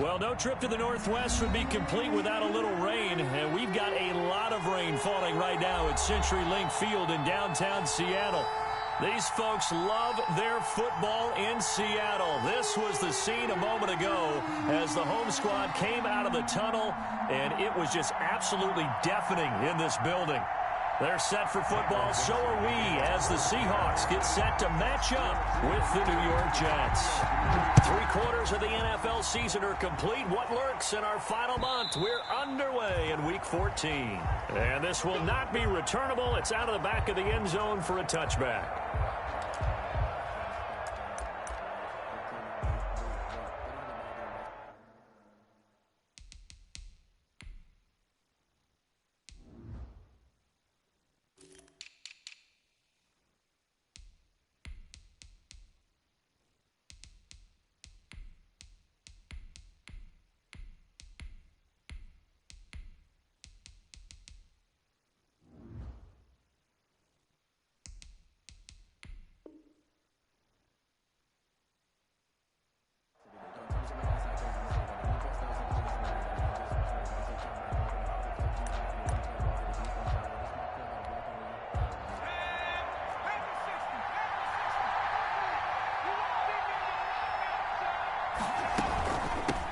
Well, no trip to the Northwest would be complete without a little rain, and we've got a lot of rain falling right now at CenturyLink Field in downtown Seattle. These folks love their football in Seattle. This was the scene a moment ago as the home squad came out of the tunnel, and it was just absolutely deafening in this building. They're set for football, so are we, as the Seahawks get set to match up with the New York Jets. 3/4 of the NFL season are complete. What lurks in our final month? We're underway in Week 14. And this will not be returnable. It's out of the back of the end zone for a touchback.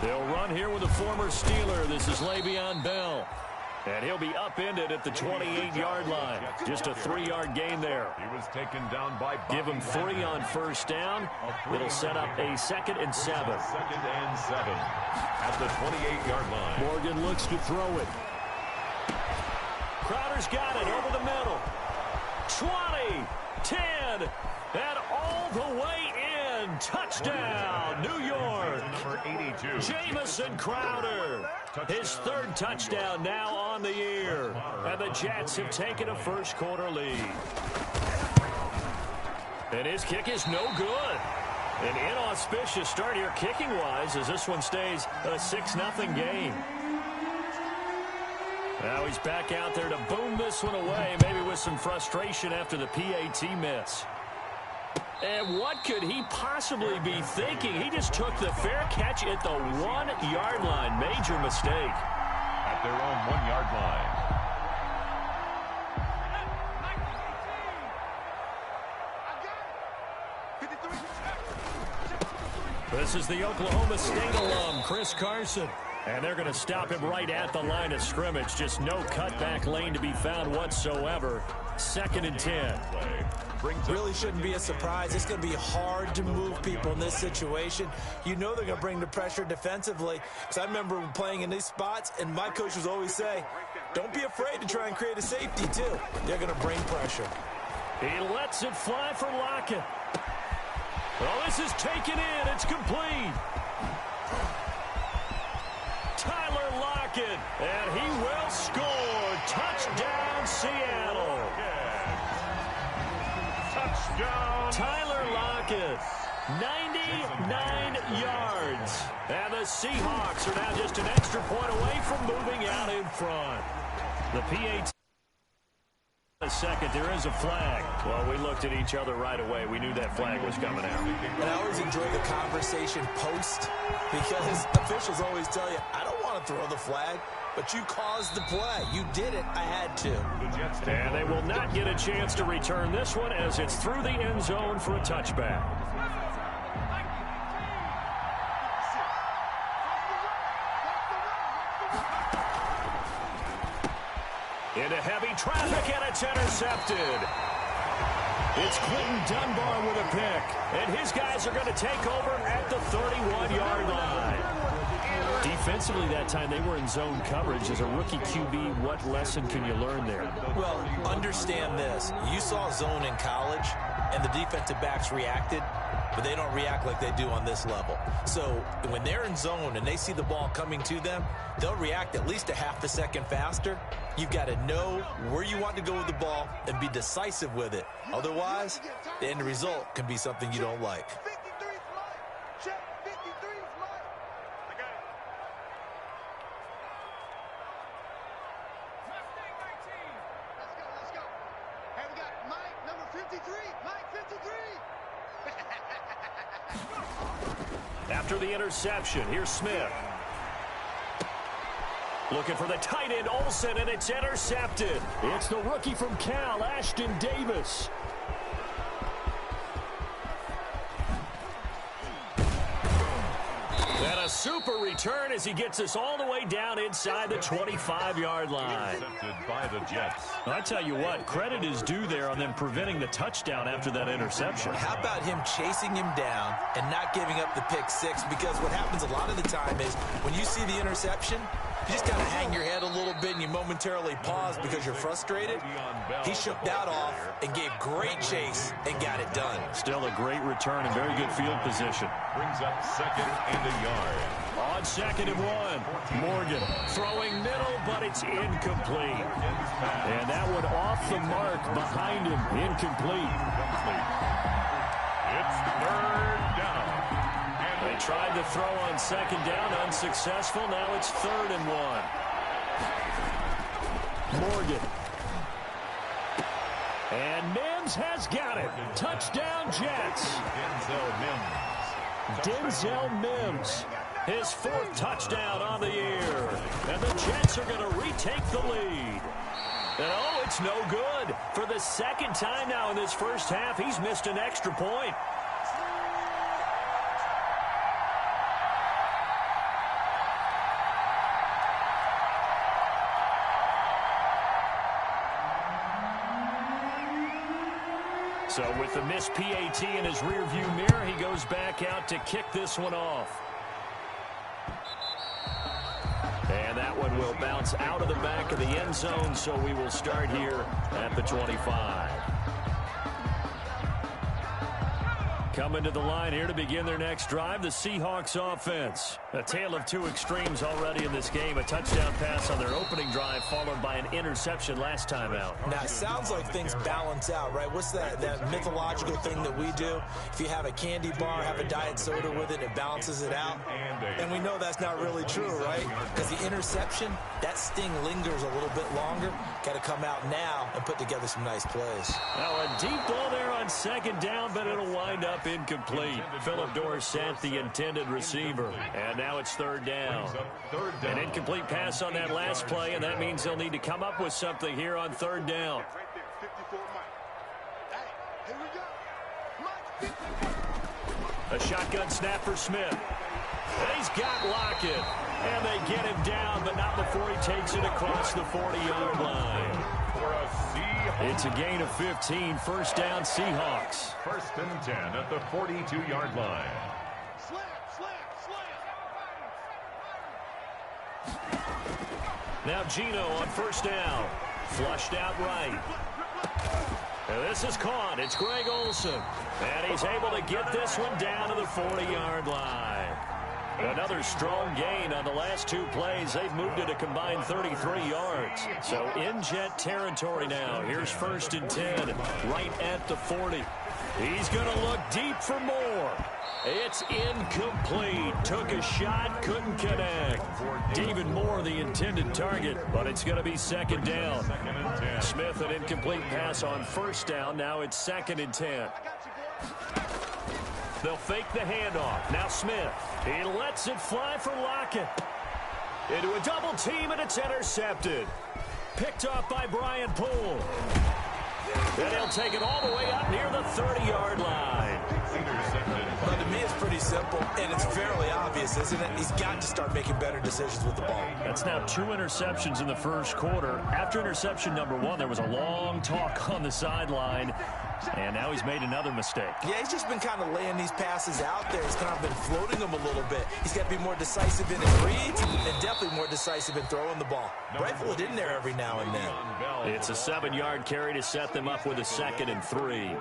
They'll run here with a former Steeler. This is Le'Veon Bell. And he'll be upended at the 28-yard line. Just a 3-yard gain there. He was taken down by Give him 3 on first down. It'll set up a 2nd and 7. 2nd and 7 at the 28-yard line. Morgan looks to throw it. Crowder's got it over the middle. 20, 10, and all the way in. Touchdown, New York. Number 82. Jamison Crowder. His 3rd touchdown now on the year. And the Jets have taken a first-quarter lead. And his kick is no good. An inauspicious start here kicking-wise as this one stays a 6-0 game. Now he's back out there to boom this one away, maybe with some frustration after the PAT miss. And what could he possibly be thinking? He just took the fair catch at the 1-yard line. Major mistake. At their own 1-yard line. This is the Oklahoma State alum, Chris Carson. And they're going to stop him right at the line of scrimmage. Just no cutback lane to be found whatsoever. 2nd and 10. Really shouldn't be a surprise. It's going to be hard to move people in this situation. You know they're going to bring the pressure defensively. Because I remember playing in these spots, and my coach was always saying, don't be afraid to try and create a safety, too. They're going to bring pressure. He lets it fly for Lockett. Well, this is taken in. It's complete. Tyler Lockett, and he will score. Touchdown, Seattle. Touchdown. Tyler Lockett, 99 yards. And the Seahawks are now just an extra point away from moving out in front. The PAT. A second, there is a flag. Well, we looked at each other right away. We knew that flag was coming out. And I always enjoy the conversation post because officials always tell you, I don't want to throw the flag, but you caused the play. You did it. I had to. And they will not get a chance to return this one as it's through the end zone for a touchback. Into heavy traffic, and it's intercepted. It's Clinton Dunbar with a pick, and his guys are going to take over at the 31-yard line. Defensively that time, they were in zone coverage. As a rookie QB, what lesson can you learn there? Well, understand this. You saw zone in college, and the defensive backs reacted, but they don't react like they do on this level. So when they're in zone and they see the ball coming to them, they'll react at least a half a second faster. You've got to know where you want to go with the ball and be decisive with it. Otherwise, the end result can be something you don't like. After the interception, here's Smith. Looking for the tight end, Olsen, and it's intercepted. It's the rookie from Cal, Ashton Davis. And a super return as he gets us all the way down inside the 25-yard line. Intercepted by the Jets. I tell you what, credit is due there on them preventing the touchdown after that interception. How about him chasing him down and not giving up the pick six? Because what happens a lot of the time is when you see the interception, you just kind of hang your head a little bit and you momentarily pause because you're frustrated. He shook that off and gave great chase and got it done. Still a great return and very good field position. Brings up 2nd and a yard. On 2nd and 1, Morgan throwing middle, but it's incomplete. And that one off the mark behind him, incomplete. It's 3rd down. They tried to throw on 2nd down, unsuccessful. Now it's 3rd and 1. Morgan. And Mims has got it. Touchdown, Jets. Denzel Mims. His 4th touchdown on the year. And the Jets are going to retake the lead. And oh, it's no good. For the 2nd time now in this first half, he's missed an extra point. So with the missed PAT in his rearview mirror, he goes back out to kick this one off. And that one will bounce out of the back of the end zone, so we will start here at the 25. Coming to the line here to begin their next drive, the Seahawks offense. A tale of two extremes already in this game. A touchdown pass on their opening drive, followed by an interception last time out. Now, it sounds like things balance out, right? What's that mythological thing that we do? If you have a candy bar, have a diet soda with it, it balances it out. And we know that's not really true, right? Because the interception, that sting lingers a little bit longer. Got to come out now and put together some nice plays. Now, a deep ball there on 2nd down, but it'll wind up incomplete. Phillip Dorsett, the intended receiver. And now it's 3rd down. An incomplete pass on that last play, and that means they'll need to come up with something here on 3rd down. A shotgun snap for Smith. And he's got Lockett. And they get him down, but not before he takes it across the 40-yard line. It's a gain of 15. 1st down, Seahawks. 1st and 10 at the 42-yard line. Now Gino on 1st down. Flushed out right. And this is caught. It's Greg Olsen. And he's able to get this one down to the 40-yard line. Another strong gain on the last 2 plays. They've moved it a combined 33 yards. So in Jet territory now. Here's 1st and 10 right at the 40. He's going to look deep for more. It's incomplete. Took a shot, couldn't connect. David Moore, the intended target, but it's going to be 2nd down. Smith, an incomplete pass on 1st down. Now it's 2nd and 10. They'll fake the handoff. Now Smith. He lets it fly for Lockett. Into a double team, and it's intercepted. Picked off by Brian Poole. And he'll take it all the way up near the 30-yard line. Well, to me, it's pretty simple, and it's fairly obvious, isn't it? He's got to start making better decisions with the ball. That's now 2 interceptions in the first quarter. After interception number 1, there was a long talk on the sideline. And now he's made another mistake. Yeah, he's just been kind of laying these passes out there. He's kind of been floating them a little bit. He's got to be more decisive in his reads and definitely more decisive in throwing the ball. Rifle it in there every now and then. It's a 7-yard carry to set them up with a 2nd and 3.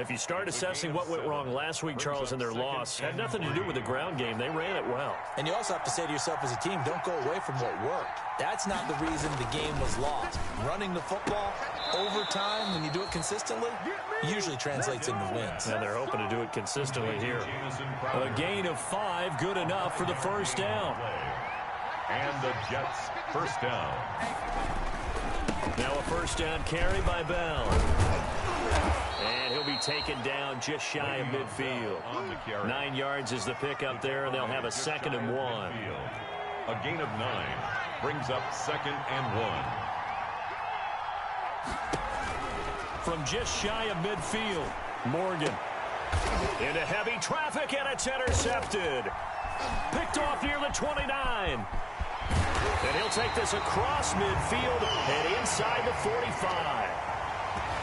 If you start assessing what went wrong last week, Charles, in their loss, had nothing to do with the ground game. They ran it well. And you also have to say to yourself as a team, don't go away from what worked. That's not the reason the game was lost. Running the football over time, when you do it consistently, usually translates into wins. And they're hoping to do it consistently here. A gain of 5, good enough for the 1st down. And the Jets 1st down. Now a 1st down carry by Bell. And he'll be taken down just shy of midfield. 9 yards is the pickup there, and they'll have a 2nd and 1. A gain of 9. brings up 2nd and 1. From just shy of midfield, Morgan. Into heavy traffic, and it's intercepted. Picked off near the 29. And he'll take this across midfield and inside the 45.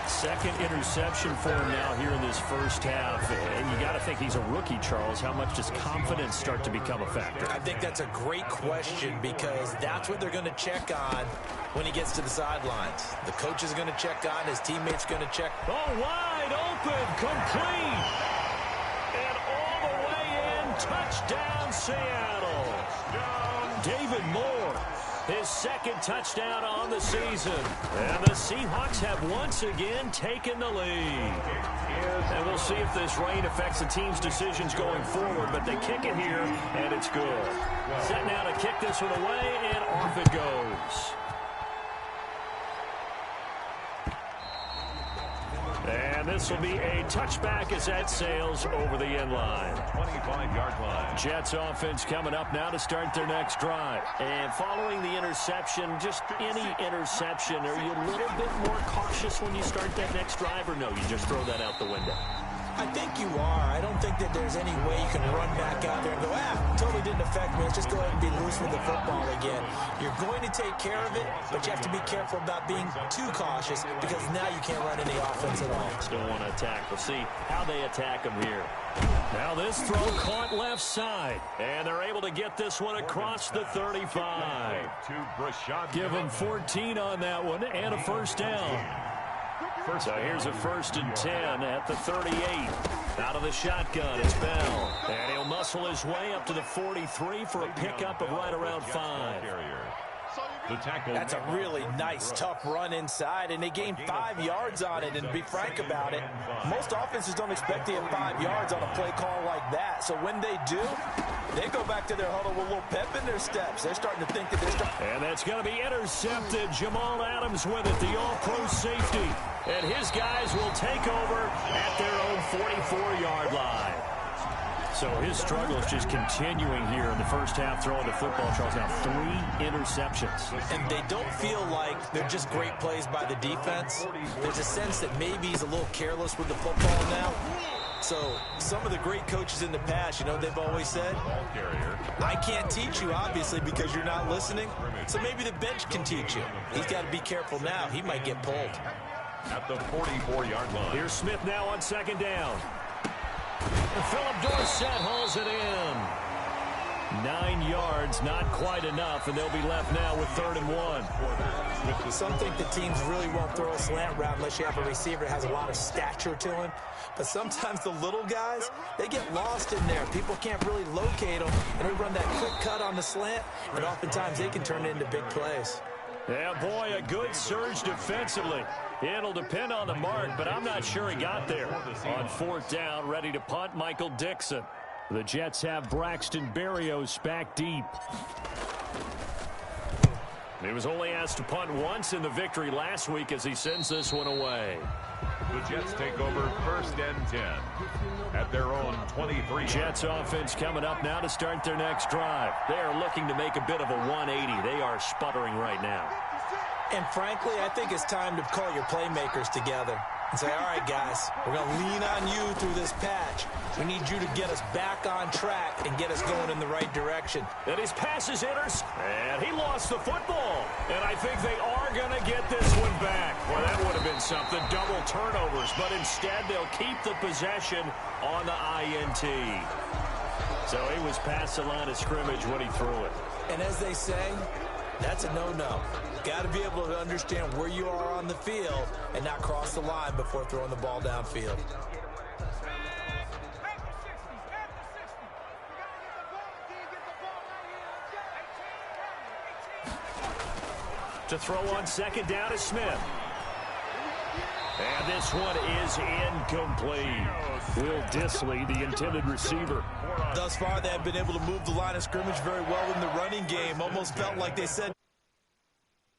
Second interception for him now here in this first half. And you got to think he's a rookie, Charles. How much does confidence start to become a factor? I think that's a great question because that's what they're going to check on when he gets to the sidelines. The coach is going to check on, his teammates going to check. Oh, wide open, complete. And all the way in, touchdown Seattle. David Moore, his second touchdown on the season. And the Seahawks have once again taken the lead. And we'll see if this rain affects the team's decisions going forward, but they kick it here, and it's good. Set now to kick this one away, and off it goes. And this will be a touchback as that sails over the end line. 25-yard line. Jets offense coming up now to start their next drive. And following the interception, just any interception, are you a little bit more cautious when you start that next drive, or no, you just throw that out the window? I think you are. I don't think that there's any way you can run back out there and go, totally didn't affect me. Let's just go ahead and be loose with the football again. You're going to take care of it, but you have to be careful about being too cautious because now you can't run any offense at all. Still want to attack. We'll see how they attack them here. Now this throw caught left side, and they're able to get this one across the 35. Give them 14 on that one and a first down. So here's a 1st and 10 at the 38. Out of the shotgun, it's Bell. And he'll muscle his way up to the 43 for a pickup of right around 5. That's a really nice, tough run inside, and they gained 5 yards on it. And to be frank about it, most offenses don't expect to get 5 yards on a play call like that. So when they do, they go back to their huddle with a little pep in their steps. They're starting to think that they're... And that's going to be intercepted. Jamal Adams with it, the all-pro safety. And his guys will take over at their own 44-yard line. So his struggle is just continuing here in the first half, throwing the football, Charles. Now 3 interceptions. And they don't feel like they're just great plays by the defense. There's a sense that maybe he's a little careless with the football now. So some of the great coaches in the past, you know, they've always said, I can't teach you, obviously, because you're not listening. So maybe the bench can teach you. He's got to be careful now. He might get pulled. At the 44-yard line. Here's Smith now on 2nd down. Philip Dorsett hauls it in. 9 yards, not quite enough, and they'll be left now with 3rd and 1. Some think the teams really won't throw a slant route unless you have a receiver that has a lot of stature to him. But sometimes the little guys, they get lost in there. People can't really locate them, and they run that quick cut on the slant, and oftentimes they can turn it into big plays. Yeah, boy, a good surge defensively. It'll depend on the mark, but I'm not sure he got there. On 4th down, ready to punt, Michael Dixon. The Jets have Braxton Berrios back deep. He was only asked to punt once in the victory last week as he sends this one away. The Jets take over 1st and 10 at their own 23. Jets offense coming up now to start their next drive. They are looking to make a bit of a 180. They are sputtering right now. And frankly, I think it's time to call your playmakers together and say, all right, guys, we're going to lean on you through this patch. We need you to get us back on track and get us going in the right direction. And his pass is and he lost the football. And I think they are going to get this one back. Well, that would have been something, double turnovers. But instead, they'll keep the possession on the INT. So he was past the line of scrimmage when he threw it. And as they say, that's a no-no. Got to be able to understand where you are on the field and not cross the line before throwing the ball downfield. To throw on 2nd down is Smith. And this one is incomplete. Will Dissly, the intended receiver. Thus far, they have been able to move the line of scrimmage very well in the running game. Almost felt like they said,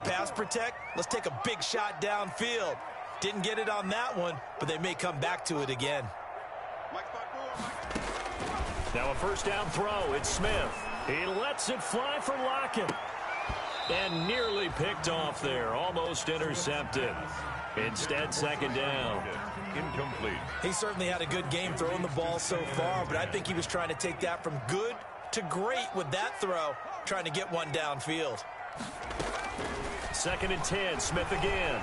pass protect, let's take a big shot downfield. Didn't get it on that one, but they may come back to it again. Now a 1st down throw. It's Smith. He lets it fly for Lockett. And nearly picked off there. Almost intercepted. Instead, second down. Incomplete. He certainly had a good game throwing the ball so far, but I think he was trying to take that from good to great with that throw, trying to get one downfield. Second and 10, Smith again.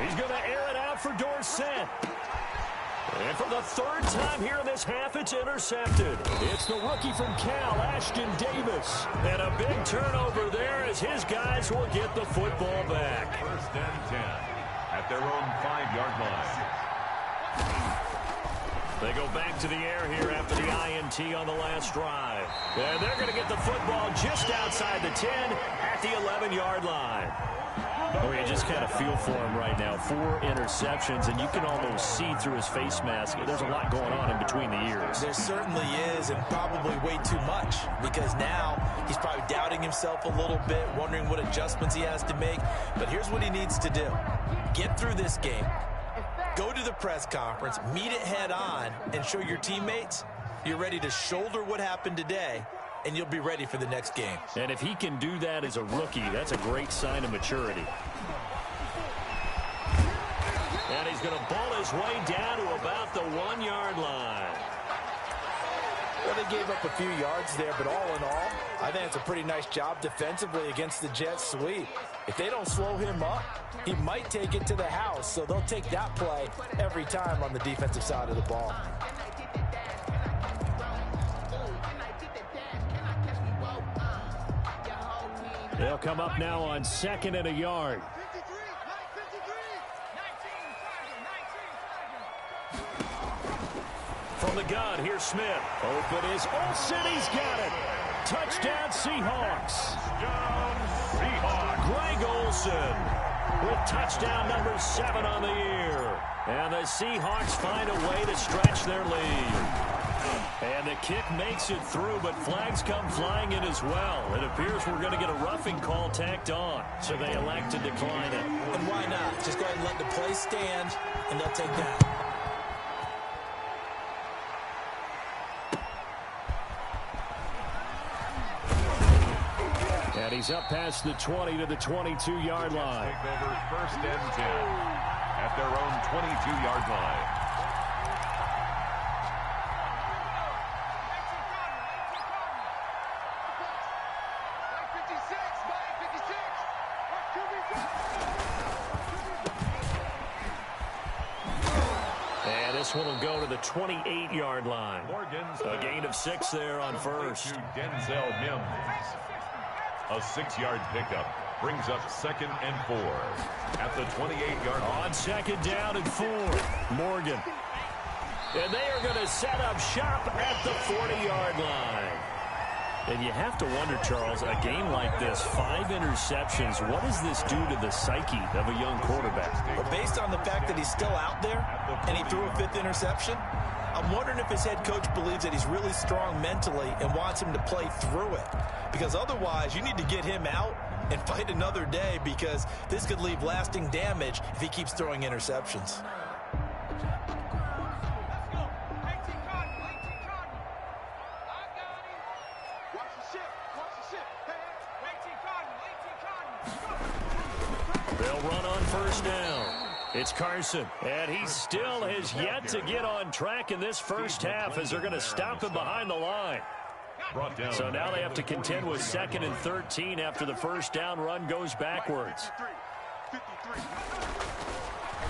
He's going to air it out for Dorsett. And for the third time here in this half, it's intercepted. It's the rookie from Cal, Ashton Davis. And a big turnover there as his guys will get the football back. First and 10 at their own 5-yard line. They go back to the air here after the INT on the last drive. And they're going to get the football just outside the 10 at the 11-yard line. Oh, you just kind of feel for him right now. 4 interceptions, and you can almost see through his face mask. There's a lot going on in between the ears. There certainly is, and probably way too much, because now he's probably doubting himself a little bit, wondering what adjustments he has to make. But here's what he needs to do. Get through this game. Go to the press conference, meet it head on, and show your teammates you're ready to shoulder what happened today, and you'll be ready for the next game. And if he can do that as a rookie, that's a great sign of maturity. And he's going to ball his way down to about the 1-yard line. Well, they gave up a few yards there, but all in all, I think it's a pretty nice job defensively against the Jets sweep. If they don't slow him up, he might take it to the house, so they'll take that play every time on the defensive side of the ball. They'll come up now on 2nd and a yard. From the gun, here's Smith. Open is Olsen. He's got it. Touchdown, Seahawks. Greg Olsen with touchdown number 7 on the year. And the Seahawks find a way to stretch their lead. And the kick makes it through, but flags come flying in as well. It appears we're going to get a roughing call tacked on, so they elect to decline it. And why not? Just go ahead and let the play stand, and they'll take that. And he's up past the 20 to the 22-yard line. Take over first and 10 at their own 22-yard line. And this one will go to the 28-yard line. A gain of 6 there on first. Denzel Mims. A 6-yard pickup brings up 2nd and 4 at the 28-yard line. On 2nd down and 4, Morgan. And they are going to set up shop at the 40-yard line. And you have to wonder, Charles, a game like this, 5 interceptions, what does this do to the psyche of a young quarterback? Well, based on the fact that he's still out there and he threw a 5th interception, I'm wondering if his head coach believes that he's really strong mentally and wants him to play through it. Because otherwise, you need to get him out and fight another day, because this could leave lasting damage if he keeps throwing interceptions. They'll run on first down. It's Carson, and he still has yet to get on track in this first half as they're going to stop him behind the line. So now they have to contend with 2nd and 13 after the first down run goes backwards.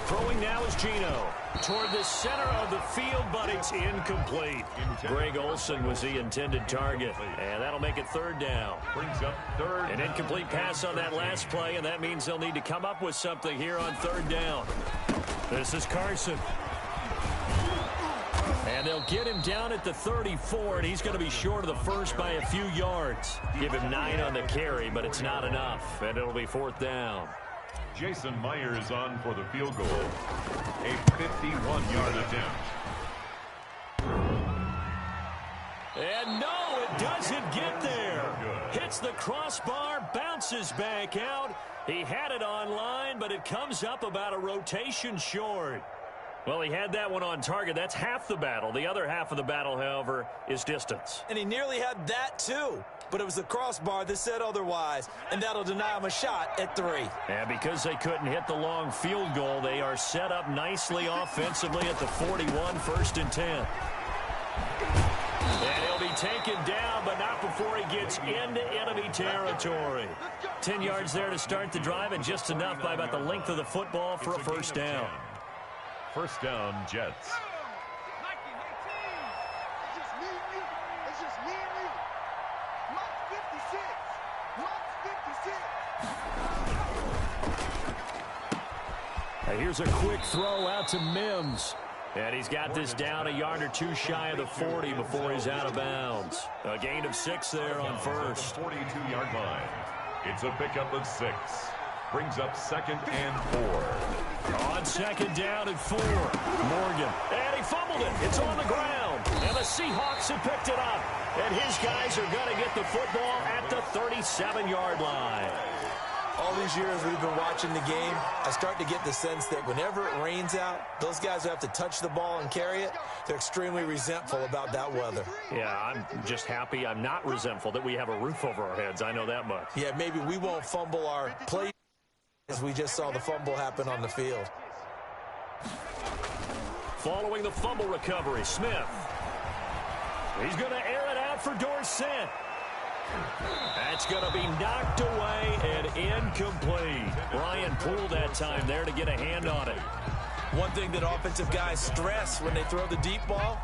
Throwing now is Gino toward the center of the field, but it's incomplete. Greg Olsen was the intended target, and that'll make it 3rd down. Brings up 3rd. An incomplete pass on that last play, and that means they'll need to come up with something here on 3rd down. This is Carson. And they'll get him down at the 34, and he's going to be short of the first by a few yards. Give him 9 on the carry, but it's not enough, and it'll be 4th down. Jason Myers on for the field goal. A 51-yard attempt. And no, it doesn't get there. Hits the crossbar, bounces back out. He had it on line, but it comes up about a rotation short. Well, he had that one on target. That's half the battle. The other half of the battle, however, is distance. And he nearly had that, too. But it was the crossbar that said otherwise, and that'll deny him a shot at 3. And because they couldn't hit the long field goal, they are set up nicely offensively at the 41, 1st and 10. And he'll be taken down, but not before he gets into enemy territory. 10 yards there to start the drive, and just enough by about the length of the football for a first down. First down, Jets. Here's a quick throw out to Mims. And he's got this down a yard or 2 shy of the 40 before he's out of bounds. A gain of 6 there on first. 42-yard line. It's a pickup of 6. Brings up 2nd and 4. On 2nd down and 4. Morgan. And he fumbled it. It's on the ground. And the Seahawks have picked it up. And his guys are going to get the football at the 37-yard line. All these years we've been watching the game, I start to get the sense that whenever it rains out, those guys who have to touch the ball and carry it, they're extremely resentful about that weather. Yeah, I'm just happy I'm not resentful that we have a roof over our heads. I know that much. Yeah, maybe we won't fumble our play as we just saw the fumble happen on the field. Following the fumble recovery, Smith. He's going to air it out for Dorsett. That's going to be knocked away and incomplete. Ryan Poole that time there to get a hand on it. One thing that offensive guys stress when they throw the deep ball,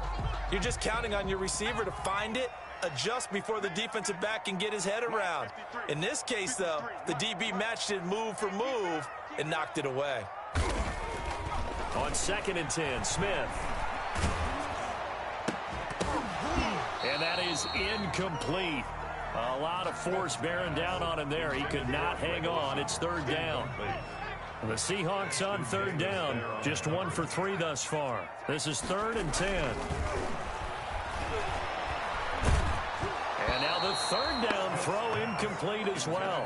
you're just counting on your receiver to find it, adjust before the defensive back can get his head around. In this case, though, the DB matched it move for move and knocked it away. On 2nd and 10, Smith. And that is incomplete. A lot of force bearing down on him there. He could not hang on. It's 3rd down. The Seahawks on 3rd down. Just 1 for 3 thus far. This is 3rd and 10. And now the 3rd down throw incomplete as well.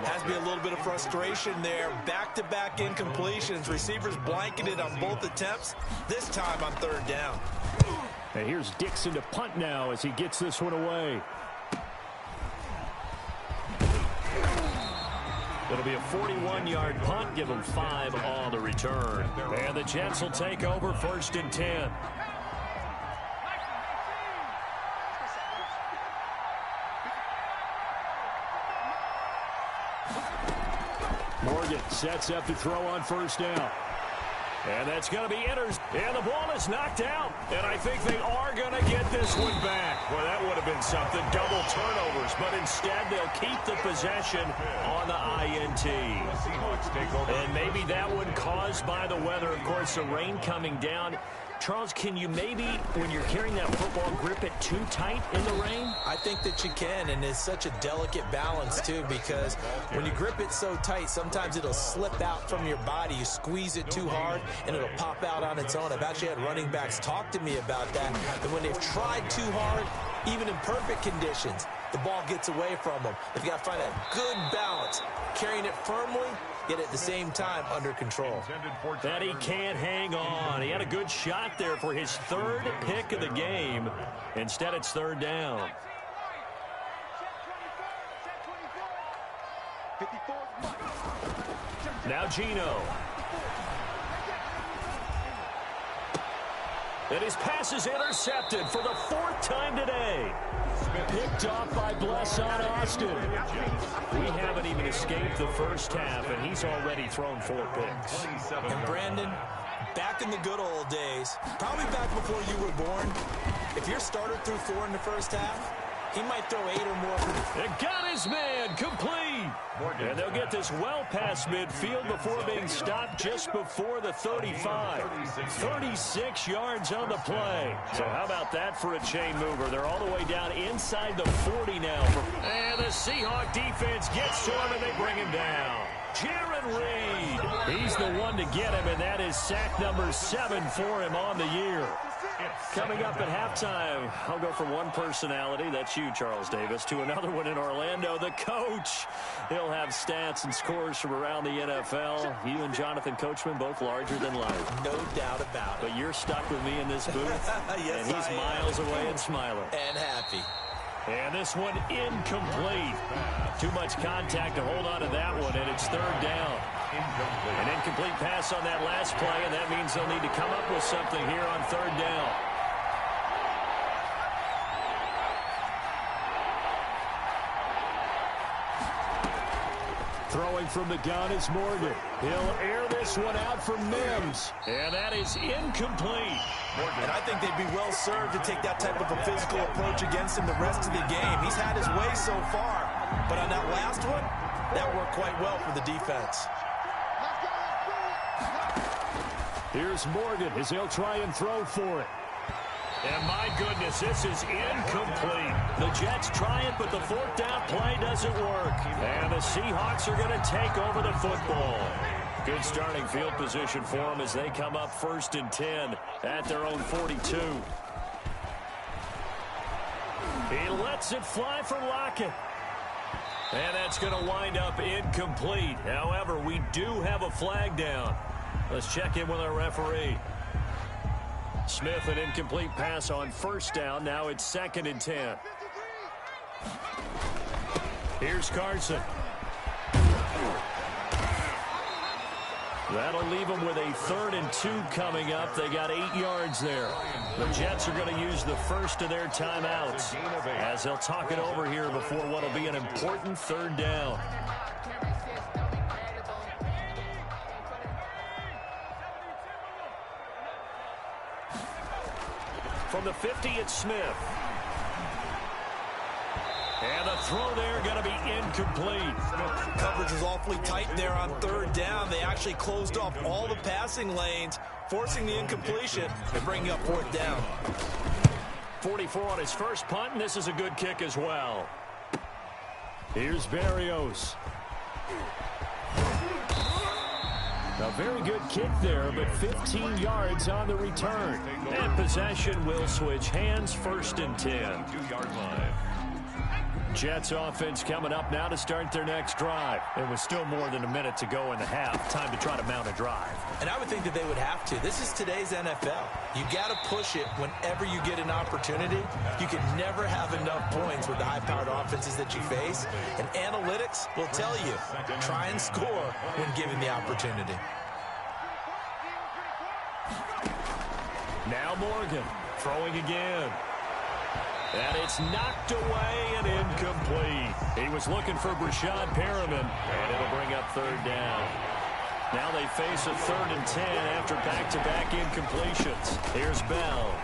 Has to be a little bit of frustration there. Back-to-back incompletions. Receivers blanketed on both attempts. This time on 3rd down. And here's Dixon to punt now as he gets this one away. It'll be a 41-yard punt. Give them 5 on the return. And the Jets will take over 1st and 10. Morgan sets up to throw on 1st down. And that's going to be enters. And the ball is knocked out. And I think they are going to get this one back. Well, that would have been something. Double turnovers. But instead, they'll keep the possession on the INT. And maybe that one caused by the weather. Of course, the rain coming down. Charles, can you maybe, when you're carrying that football, grip it too tight in the rain? I think that you can, and it's such a delicate balance, too, because when you grip it so tight, sometimes it'll slip out from your body. You squeeze it too hard, and it'll pop out on its own. I've actually had running backs talk to me about that when they've tried too hard, even in perfect conditions, the ball gets away from them. They've got to find that good balance, carrying it firmly, yet at the same time under control. That he can't hang on. He had a good shot there for his 3rd pick of the game. Instead, it's 3rd down. Now Gino. And his pass is intercepted for the 4th time today. Picked off by Blesson Austin. We haven't even escaped the first half, and he's already thrown 4 picks. And Brandon, back in the good old days, probably back before you were born, if your starter threw 4 in the first half, he might throw 8 or more. And got his man complete. And they'll get this well past midfield before being stopped just before the 35. 36 yards on the play. So how about that for a chain mover? They're all the way down inside the 40 now. And the Seahawk defense gets to him, and they bring him down. Jaron Reed. He's the one to get him, and that is sack number 7 for him on the year. Coming up at halftime, I'll go from one personality, that's you, Charles Davis, to another one in Orlando, the coach. He'll have stats and scores from around the NFL. You and Jonathan Coachman both larger than life. No doubt about it. But you're stuck with me in this booth, yes, and he's miles away and smiling. And happy. And this one incomplete. Too much contact to hold on to that one, and it's third down. An incomplete pass on that last play, and that means they'll need to come up with something here on third down. Throwing from the gun is Morgan. He'll air this one out for Mims. And that is incomplete. And I think they'd be well served to take that type of a physical approach against him the rest of the game. He's had his way so far. But on that last one, that worked quite well for the defense. Here's Morgan as he'll try and throw for it. And my goodness, this is incomplete. The Jets try it, but the fourth down play doesn't work. And the Seahawks are going to take over the football. Good starting field position for them as they come up 1st and 10 at their own 42. He lets it fly for Lockett. And that's going to wind up incomplete. However, we do have a flag down. Let's check in with our referee. Smith, an incomplete pass on 1st down. Now it's 2nd and 10. Here's Carson. That'll leave them with a 3rd and 2 coming up. They got 8 yards there. The Jets are going to use the first of their timeouts as they'll talk it over here before what will be an important 3rd down. From the 50, it's Smith. And the throw there going to be incomplete. Coverage was awfully tight there on 3rd down. They actually closed off all the passing lanes, forcing the incompletion and bringing up 4th down. 44 on his first punt, and this is a good kick as well. Here's Berrios. A very good kick there, but 15 yards on the return. And possession will switch hands, 1st and 10. 2-yard line. Jets offense coming up now to start their next drive. There was still more than a minute to go in the half. Time to try to mount a drive. And I would think that they would have to. This is today's NFL. You got to push it whenever you get an opportunity. You can never have enough points with the high-powered offenses that you face. And analytics will tell you, try and score when given the opportunity. Now Morgan throwing again. And it's knocked away and incomplete. He was looking for Brashad Perriman, and it'll bring up 3rd down. Now they face a 3rd and 10 after back-to-back incompletions. Here's Bell.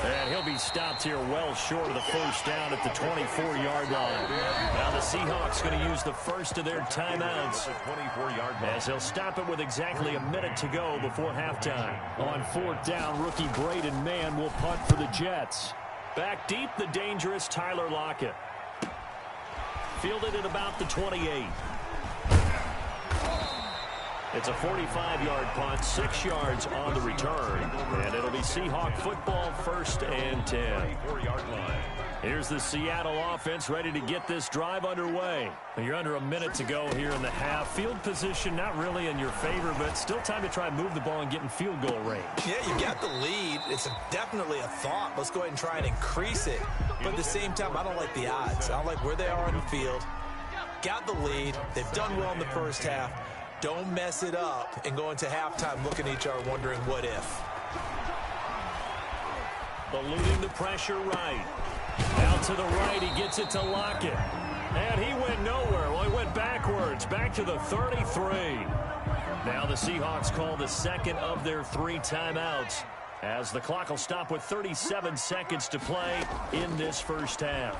And he'll be stopped here well short of the 1st down at the 24-yard line. Now the Seahawks going to use the first of their timeouts as they'll stop it with exactly a minute to go before halftime. On 4th down, rookie Braden Mann will punt for the Jets. Back deep, the dangerous Tyler Lockett. Fielded at about the 28. It's a 45-yard punt, 6 yards on the return. And it'll be Seahawk football, 1st and 10. 24-yard line. Here's the Seattle offense ready to get this drive underway. You're under a minute to go here in the half. Field position not really in your favor, but still time to try and move the ball and get in field goal range. Yeah, you got the lead. It's definitely a thought. Let's go ahead and try and increase it. But at the same time, I don't like the odds. I don't like where they are on the field. Got the lead. They've done well in the first half. Don't mess it up and go into halftime looking at each other wondering what if. Eluding the pressure right. Out to the right, he gets it to Lockett. And he went nowhere. Well, he went backwards, back to the 33. Now the Seahawks call the second of their 3 timeouts as the clock will stop with 37 seconds to play in this first half.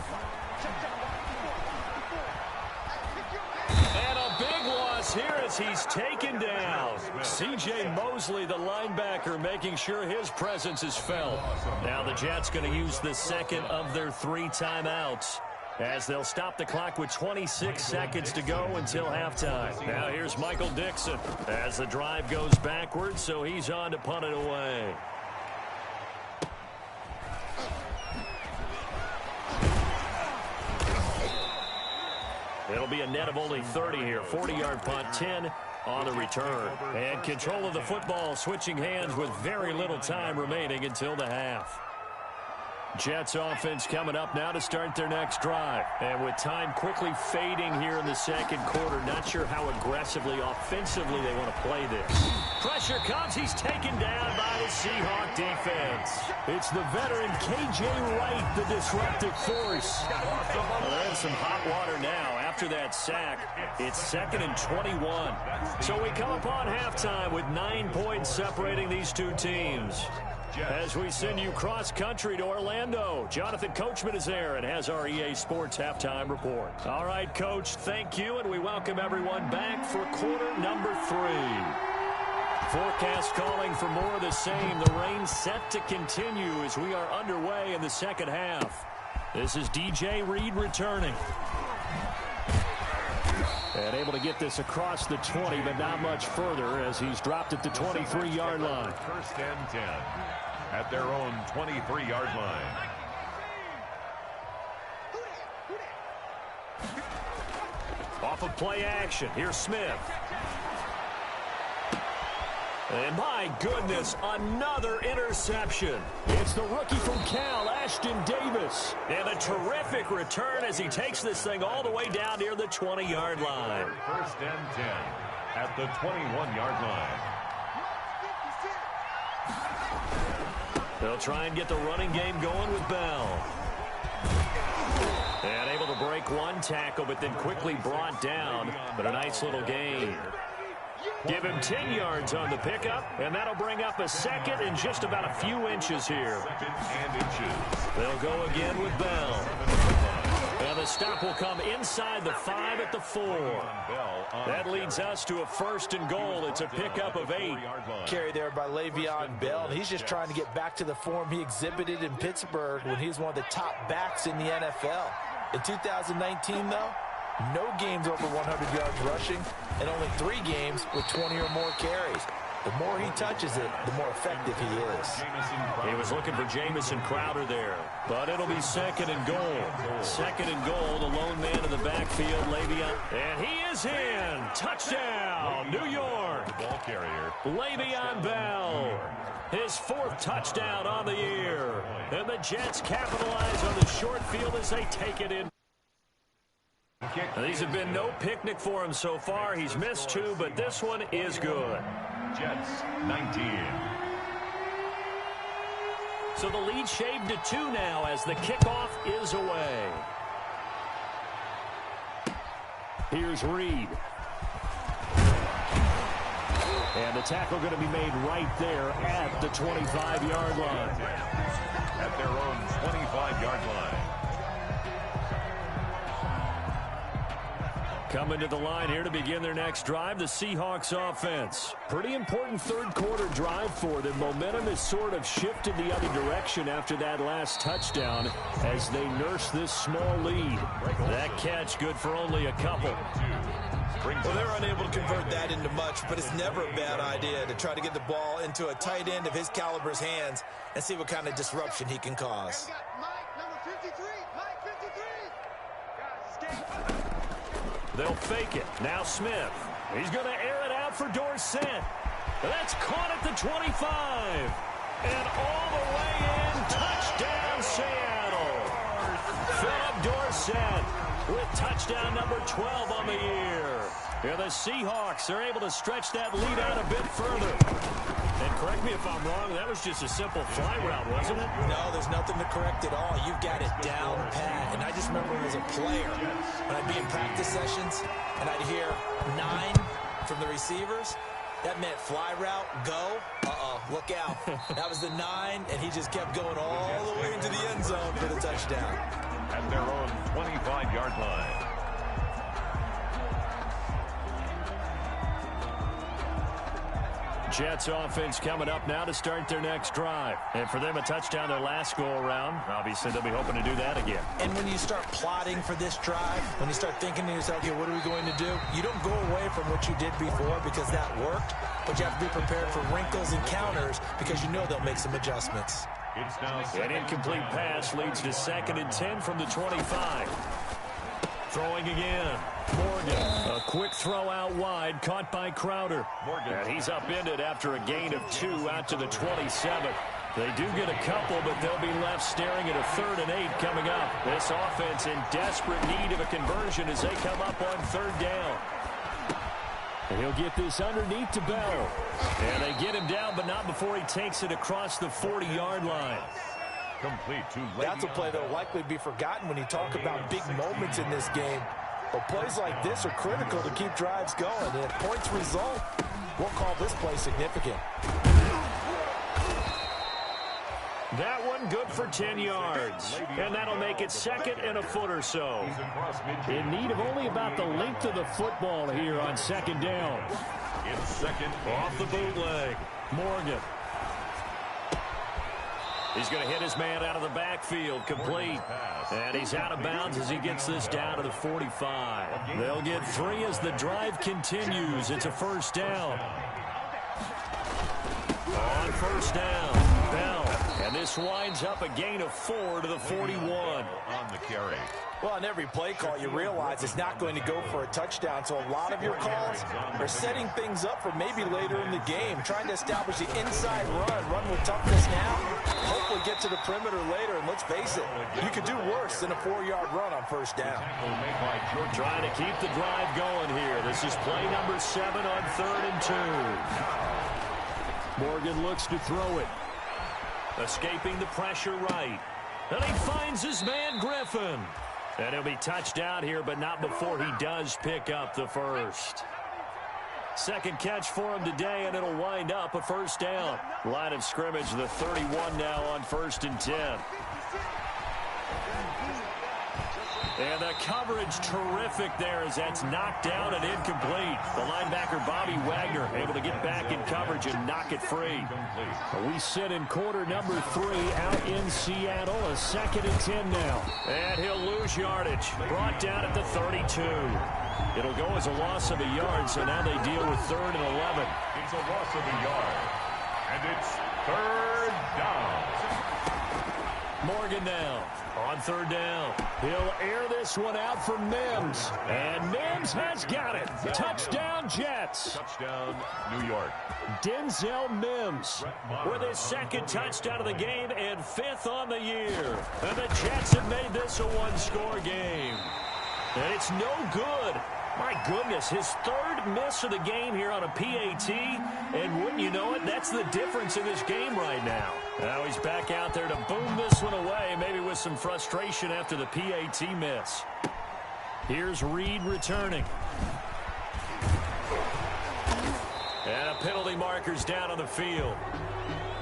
And a big loss here as he's taken down. C.J. Mosley, the linebacker, making sure his presence is felt. Now the Jets going to use the second of their 3 timeouts as they'll stop the clock with 26 seconds to go until halftime. Now here's Michael Dixon as the drive goes backwards, so he's on to punt it away. It'll be a net of only 30 here. 40-yard punt, 10 on the return. And control of the football switching hands with very little time remaining until the half. Jets offense coming up now to start their next drive. And with time quickly fading here in the second quarter, not sure how aggressively, offensively they want to play this. Pressure comes. He's taken down by the Seahawk defense. It's the veteran K.J. Wright, the disruptive force. Well, they're in some hot water now. After that sack, it's 2nd and 21. So we come upon halftime with 9 points separating these two teams. As we send you cross-country to Orlando, Jonathan Coachman is there and has our EA Sports halftime report. All right, Coach, thank you, and we welcome everyone back for quarter number 3. Forecast calling for more of the same. The rain set to continue as we are underway in the second half. This is DJ Reed returning. And able to get this across the 20, but not much further as he's dropped at the 23-yard line. 1st and 10 at their own 23-yard line. Off of play action, here's Smith. And my goodness, another interception. It's the rookie from Cal, Ashton Davis. And a terrific return as he takes this thing all the way down near the 20-yard line. 1st and 10 at the 21-yard line. They'll try and get the running game going with Bell. And able to break one tackle, but then quickly brought down. But a nice little gain. Give him 10 yards on the pickup, and that'll bring up a 2nd and just about a few inches here. 2nd and inches. They'll go again with Bell. And the stop will come inside the 5 at the 4. That leads us to a 1st and goal. It's a pickup of 8. Carry there by Le'Veon Bell. He's just trying to get back to the form he exhibited in Pittsburgh when he was one of the top backs in the NFL. In 2019, though, no games over 100 yards rushing, and only 3 games with 20 or more carries. The more he touches it, the more effective he is. He was looking for Jamison Crowder there, but it'll be 2nd and goal. 2nd and goal, the lone man in the backfield, Le'Veon. And he is in. Touchdown, New York. Ball carrier. Le'Veon Bell. His 4th touchdown on the year. And the Jets capitalize on the short field as they take it in. These have been no picnic for him so far. He's missed 2, but this one is good. Jets 19. So the lead shaved to 2 now as the kickoff is away. Here's Reed. And the tackle going to be made right there at the 25-yard line. At their own 25-yard line. Coming to the line here to begin their next drive, the Seahawks offense. Pretty important third quarter drive for them. Momentum has sort of shifted the other direction after that last touchdown as they nurse this small lead. That catch good for only a couple. Well, they're unable to convert that into much, but it's never a bad idea to try to get the ball into a tight end of his caliber's hands and see what kind of disruption he can cause. They'll fake it. Now Smith. He's going to air it out for Dorsett. That's caught at the 25. And all the way in. Touchdown, Seattle. Philip Dorsett with touchdown number 12 on the year. Here the Seahawks are able to stretch that lead out a bit further. And correct me if I'm wrong, that was just a simple fly route, wasn't it? No, there's nothing to correct at all. You've got it down pat. And I just remember as a player, when I'd be in practice sessions, and I'd hear 9 from the receivers, that meant fly route, go, look out. That was the 9, and he just kept going all the way into the end zone for the touchdown. At their own 25-yard line. Jets offense coming up now to start their next drive. And for them, a touchdown their last go-around. Obviously, they'll be hoping to do that again. And when you start plotting for this drive, when you start thinking to yourself, okay, what are we going to do? You don't go away from what you did before because that worked, but you have to be prepared for wrinkles and counters because you know they'll make some adjustments. It's now an incomplete pass leads to 2nd and 10 from the 25. Throwing again. Morgan. A quick throw out wide, caught by Crowder. And he's upended after a gain of 2 out to the 27. They do get a couple, but they'll be left staring at a 3rd and 8 coming up. This offense in desperate need of a conversion as they come up on 3rd down. And he'll get this underneath to Bell. And they get him down, but not before he takes it across the 40-yard line. Complete to That's a play that will likely be forgotten when you talk about big moments in this game. But plays like this are critical to keep drives going. And if points result, we'll call this play significant. That one good for 10 yards. And that'll make it 2nd and a foot or so. In need of only about the length of the football here on 2nd down. It's 2nd off the bootleg. Morgan. He's going to hit his man out of the backfield, complete. And he's out of bounds as he gets this down to the 45. They'll get 3 as the drive continues. It's a 1st down. On 1st down, Bell. And this winds up a gain of 4 to the 41. On the carry. Well, on every play call, you realize it's not going to go for a touchdown. So a lot of your calls are setting things up for maybe later in the game, trying to establish the inside run with toughness now. Hopefully get to the perimeter later, and let's face it, you could do worse than a 4-yard run on 1st down. Trying to keep the drive going here. This is play number 7 on 3rd and 2. Morgan looks to throw it. Escaping the pressure right. And he finds his man Griffin. And he'll be touched out here, but not before he does pick up the 1st. 2nd catch for him today, and it'll wind up a 1st down. Line of scrimmage, the 31 now on 1st and 10. And the coverage terrific there as that's knocked down and incomplete. The linebacker, Bobby Wagner, able to get back in coverage and knock it free. We sit in quarter number 3 out in Seattle. A 2nd and 10 now. And he'll lose yardage. Brought down at the 32. It'll go as a loss of a yard, so now they deal with 3rd and 11. It's a loss of a yard. And it's 3rd down. Morgan now on 3rd down. He'll air this one out for Mims. And Mims has got it. Touchdown, Jets. Touchdown, New York. Denzel Mims with his 2nd touchdown of the game and 5th on the year. And the Jets have made this a 1-score game. And it's no good. My goodness, his 3rd miss of the game here on a PAT. And wouldn't you know it, that's the difference in this game right now. Now he's back out there to boom this one away, maybe with some frustration after the PAT miss. Here's Reed returning. And a penalty marker's down on the field.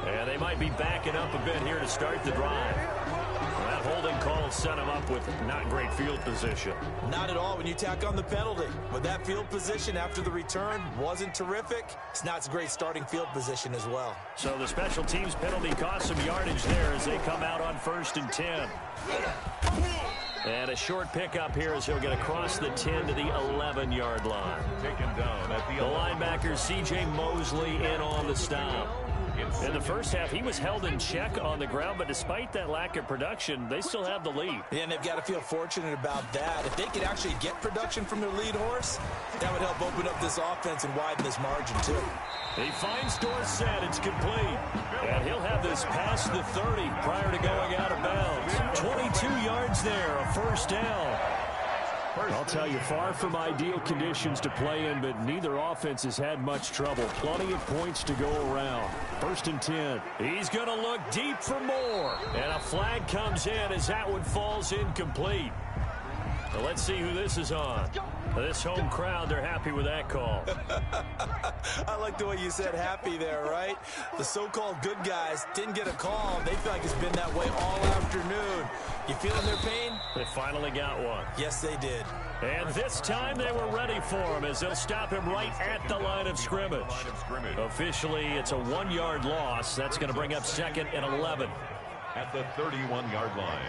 And they might be backing up a bit here to start the drive. That holding call set him up with not great field position. Not at all when you tack on the penalty. But that field position after the return wasn't terrific. It's not a great starting field position as well. So the special teams penalty cost some yardage there as they come out on 1st and 10. And a short pickup here as he'll get across the 10 to the 11-yard line. Taken down at the linebacker, C.J. Mosley, in on the stop. In the first half, he was held in check on the ground, but despite that lack of production, they still have the lead. Yeah, and they've got to feel fortunate about that. If they could actually get production from their lead horse, that would help open up this offense and widen this margin, too. He finds Dorsett. It's complete. And he'll have this past the 30 prior to going out of bounds. 22 yards there, a 1st down. I'll tell you, far from ideal conditions to play in, but neither offense has had much trouble. Plenty of points to go around. 1st and 10. He's going to look deep for more. And a flag comes in as that one falls incomplete. Well, let's see who this is on. This home crowd, they're happy with that call. I like the way you said happy there, right? The so-called good guys didn't get a call. They feel like it's been that way all afternoon. You feeling their pain? They finally got one. Yes, they did. And this time they were ready for him as they'll stop him right at the line of scrimmage. Officially, it's a 1-yard loss. That's going to bring up 2nd and 11. At the 31-yard line.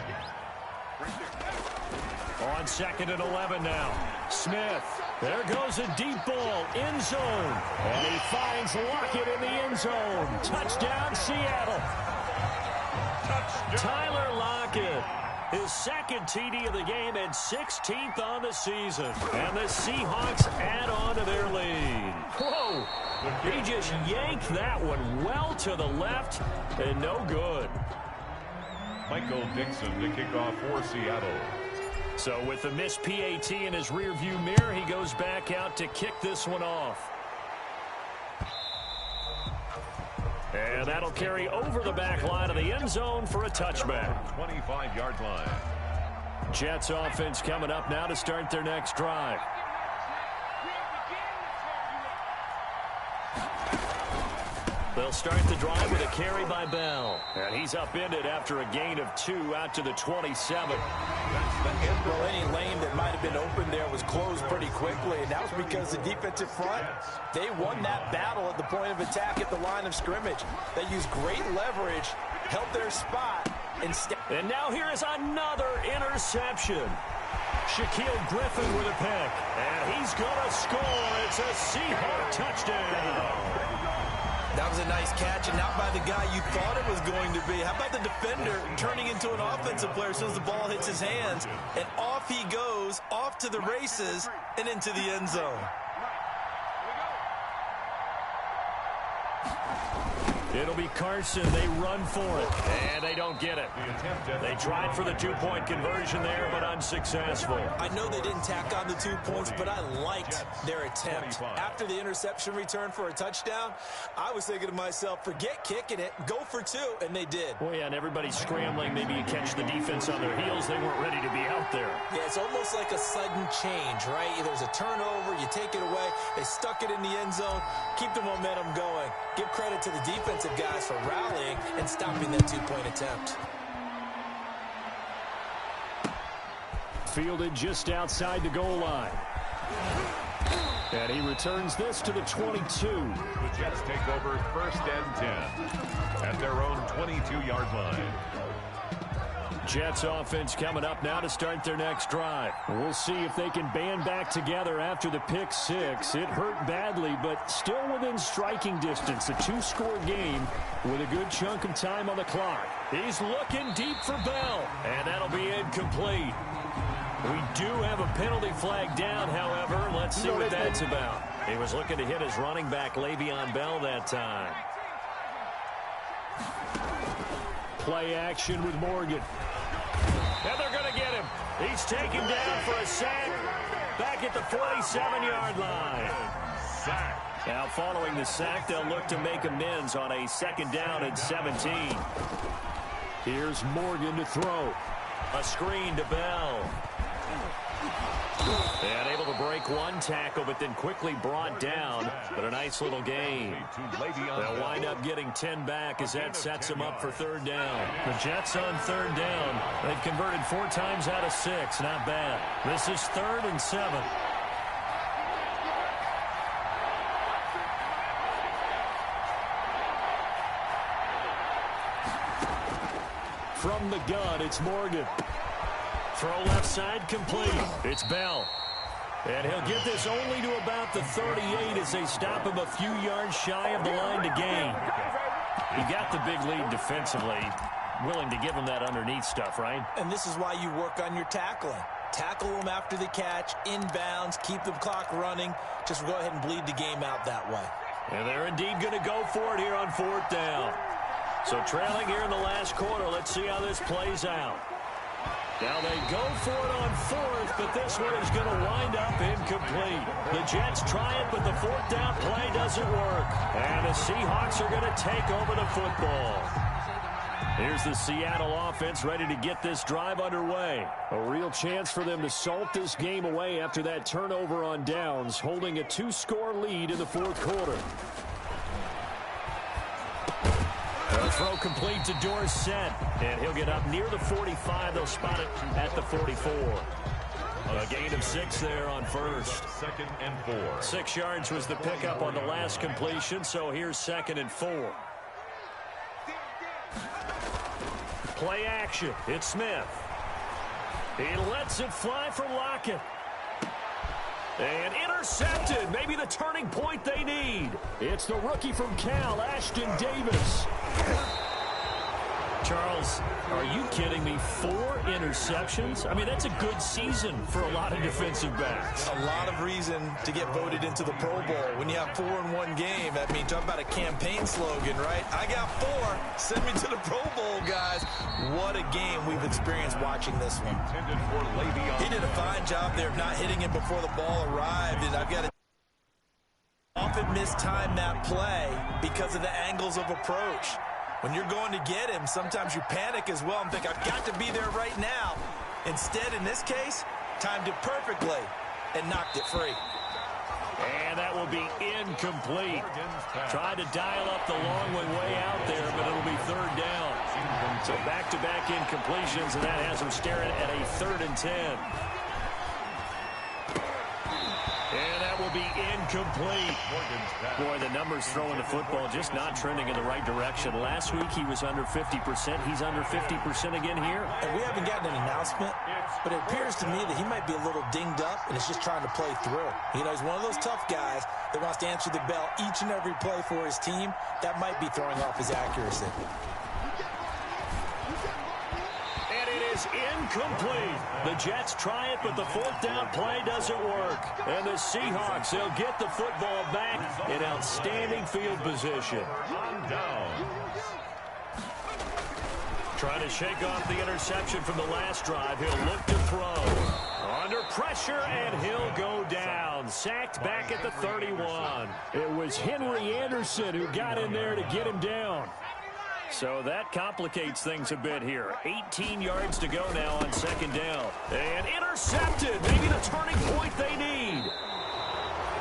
On 2nd and 11 now. Smith. There goes a deep ball. End zone. And he finds Lockett in the end zone. Touchdown, Seattle. Touchdown. Tyler Lockett. His 2nd TD of the game and 16th on the season. And the Seahawks add on to their lead. Whoa. He just yanked that one well to the left and no good. Michael Dixon to kick off for Seattle. So with the missed PAT in his rearview mirror, he goes back out to kick this one off. And that'll carry over the back line of the end zone for a touchback. 25-yard line. Jets offense coming up now to start their next drive. They'll start the drive with a carry by Bell. And he's upended after a gain of 2 out to the 27. Well, any lane that might have been open there was closed pretty quickly, and that was because the defensive front, they won that battle at the point of attack at the line of scrimmage. They used great leverage, held their spot, and now here is another interception. Shaquille Griffin with a pick, and he's going to score. It's a Seahawk touchdown. That was a nice catch, and not by the guy you thought it was going to be. How about the defender turning into an offensive player as soon as the ball hits his hands? And off he goes, off to the races, and into the end zone. It'll be Carson. They run for it, and they don't get it. They tried for the 2-point conversion there, but unsuccessful. I know they didn't tack on the 2 points, but I liked their attempt. After the interception return for a touchdown, I was thinking to myself, forget kicking it, go for 2, and they did. Well, yeah, and everybody's scrambling. Maybe you catch the defense on their heels. They weren't ready to be out there. Yeah, it's almost like a sudden change, right? There's a turnover, you take it away, they stuck it in the end zone, keep the momentum going. Give credit to the defensive guys for rallying and stopping that 2-point attempt. Fielded just outside the goal line. And he returns this to the 22. The Jets take over 1st and 10 at their own 22-yard line. Jets offense coming up now to start their next drive. We'll see if they can band back together after the pick 6. It hurt badly, but still within striking distance. A 2-score game with a good chunk of time on the clock. He's looking deep for Bell, and that'll be incomplete. We do have a penalty flag down, however. Let's see what that's about. He was looking to hit his running back, Le'Veon Bell, that time. Play action with Morgan. And they're going to get him. He's taken down for a sack back at the 47-yard line. Sack. Now following the sack, they'll look to make amends on a 2nd down and 17. Here's Morgan to throw. A screen to Bell. And able to break one tackle, but then quickly brought down. But a nice little gain. They'll wind up getting 10 back as that sets them up for 3rd down. The Jets on 3rd down. They've converted 4 times out of 6. Not bad. This is 3rd and 7. From the gun, it's Morgan. Throw left side complete. It's Bell. And he'll get this only to about the 38 as they stop him a few yards shy of the line to gain. He got the big lead defensively. Willing to give him that underneath stuff, right? And this is why you work on your tackling. Tackle them after the catch, inbounds, keep the clock running. Just go ahead and bleed the game out that way. And they're indeed going to go for it here on 4th down. So trailing here in the last quarter. Let's see how this plays out. Now they go for it on 4th, but this one is going to wind up incomplete. The Jets try it, but the 4th down play doesn't work. And the Seahawks are going to take over the football. Here's the Seattle offense ready to get this drive underway. A real chance for them to salt this game away after that turnover on downs, holding a 2-score lead in the 4th quarter. throw complete to Dorsett, and he'll get up near the 45. They'll spot it at the 44. A gain of 6 there on first. 2nd and 4. 6 yards was the pickup on the last completion, so here's 2nd and 4. Play action. It's Smith. He lets it fly for Lockett. And intercepted. Maybe the turning point they need. It's the rookie from Cal, Ashton Davis. Charles, are you kidding me? 4 interceptions? I mean, that's a good season for a lot of defensive backs. A lot of reason to get voted into the Pro Bowl. When you have 4 in one game, that means talk about a campaign slogan, right? I got 4. Send me to the Pro Bowl, guys. What a game we've experienced watching this one. He did a fine job there of not hitting it before the ball arrived, and I've got to often mistime that play because of the angles of approach. When you're going to get him, sometimes you panic as well and think, I've got to be there right now. Instead, in this case, timed it perfectly and knocked it free. And that will be incomplete. Tried to dial up the long way out there, but it'll be 3rd down. So back-to-back incompletions, and that has him staring at a 3rd and 10. And that will be incomplete. Boy, the numbers throwing the football just not trending in the right direction. Last week he was under 50%. He's under 50% again here. And we haven't gotten an announcement, but it appears to me that he might be a little dinged up and is just trying to play through. You know, he's one of those tough guys that wants to answer the bell each and every play for his team. That might be throwing off his accuracy. Is incomplete. The Jets try it, but the 4th down play doesn't work. And the Seahawks, they'll get the football back in outstanding field position. Trying to shake off the interception from the last drive. He'll look to throw. Under pressure, and he'll go down. Sacked back at the 31. It was Henry Anderson who got in there to get him down. So that complicates things a bit here. 18 yards to go now on 2nd down. And intercepted. Maybe the turning point they need.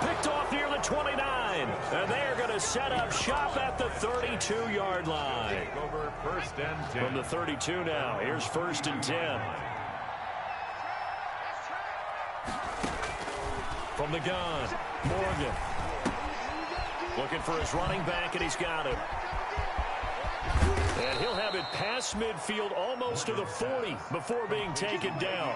Picked off near the 29. And they're going to set up shop at the 32-yard line. Over 1st and 10. From the 32 now. Here's 1st and 10. From the gun, Morgan. Looking for his running back, and he's got it. And he'll have it past midfield almost to the 40 before being taken down.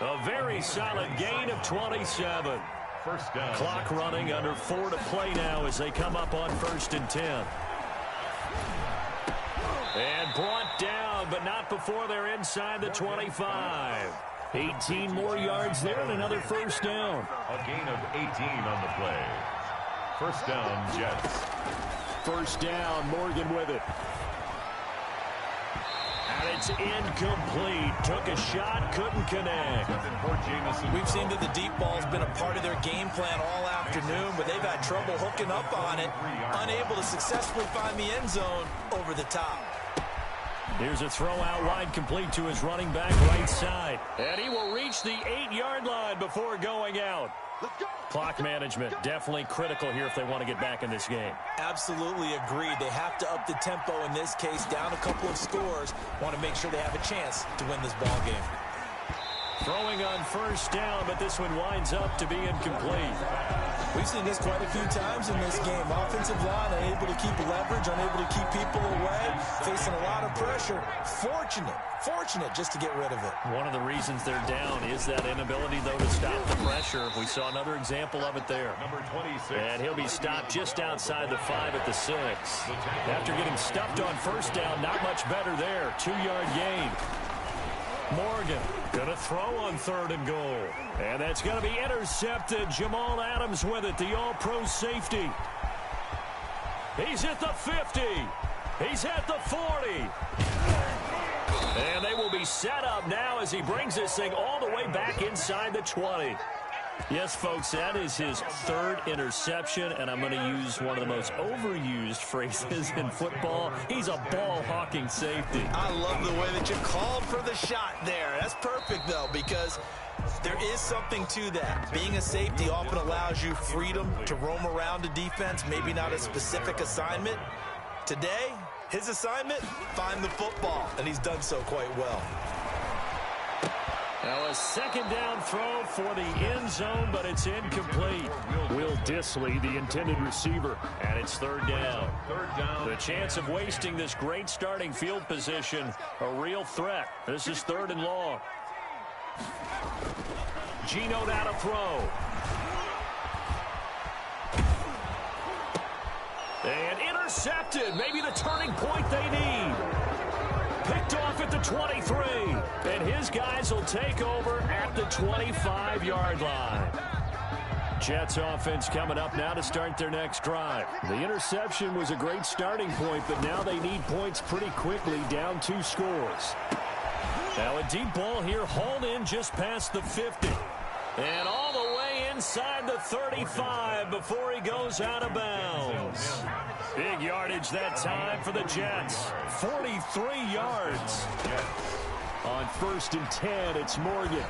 A very solid gain of 27. 1st down. Clock running, under 4 to play now as they come up on 1st and 10. And brought down, but not before they're inside the 25. 18 more yards there and another 1st down. A gain of 18 on the play. 1st down, Jets. 1st down, Morgan with it. And it's incomplete. Took a shot, couldn't connect. We've seen that the deep ball's been a part of their game plan all afternoon, but they've had trouble hooking up on it, unable to successfully find the end zone over the top. Here's a throw out wide, complete to his running back right side. And he will reach the 8-yard line before going out. Clock management definitely critical here if they want to get back in this game. Absolutely agreed. They have to up the tempo in this case, down a couple of scores. Want to make sure they have a chance to win this ball game. Throwing on 1st down, but this one winds up to be incomplete. We've seen this quite a few times in this game. Offensive line unable to keep leverage, unable to keep people away, facing a lot of pressure. Fortunate just to get rid of it. One of the reasons they're down is that inability, though, to stop the pressure. We saw another example of it there. Number 26. And he'll be stopped just outside the 5 at the 6. After getting stuffed on 1st down, not much better there. 2-yard gain. Morgan going to throw on 3rd and goal. And that's going to be intercepted. Jamal Adams with it, the all-pro safety. He's at the 50. He's at the 40. And they will be set up now as he brings this thing all the way back inside the 20. Yes, folks, that is his 3rd interception, and I'm going to use one of the most overused phrases in football. He's a ball-hawking safety. I love the way that you called for the shot there. That's perfect, though, because there is something to that. Being a safety often allows you freedom to roam around a defense, maybe not a specific assignment. Today, His assignment, find the football, and he's done so quite well. Now a second down throw for the end zone, but it's incomplete. Will Dissly, the intended receiver, and it's third down. The chance of wasting this great starting field position, a real threat. This is 3rd and long. Geno now to throw. And intercepted. Maybe the turning point they need. Picked off at the 23. And his guys will take over at the 25-yard line. Jets offense coming up now to start their next drive. The interception was a great starting point, but now they need points pretty quickly, down 2 scores. Now a deep ball here, hauled in just past the 50. And all the way inside the 35 before he goes out of bounds. Big yardage that time for the Jets. 43 yards. On 1st and 10, it's Morgan.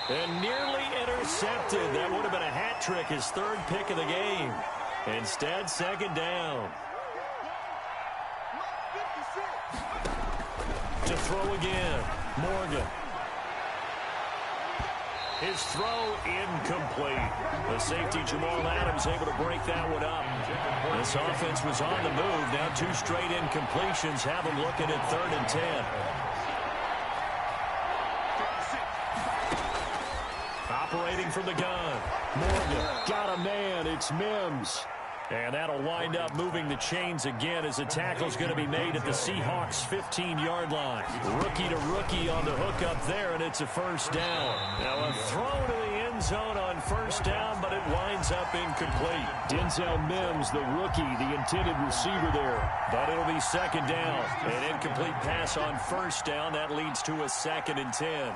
And nearly intercepted. That would have been a hat trick, his 3rd pick of the game. Instead, 2nd down. To throw again, Morgan. His throw incomplete. The safety, Jamal Adams, able to break that one up. This offense was on the move. Now 2 straight incompletions have them looking at 3rd and 10. Operating from the gun. Morgan got a man. It's Mims. And that'll wind up moving the chains again as a tackle's going to be made at the Seahawks' 15-yard line. Rookie to rookie on the hook up there, and it's a 1st down. Now a throw to the end zone on 1st down, but it winds up incomplete. Denzel Mims, the rookie, the intended receiver there. But it'll be 2nd down. An incomplete pass on 1st down. That leads to a 2nd and 10.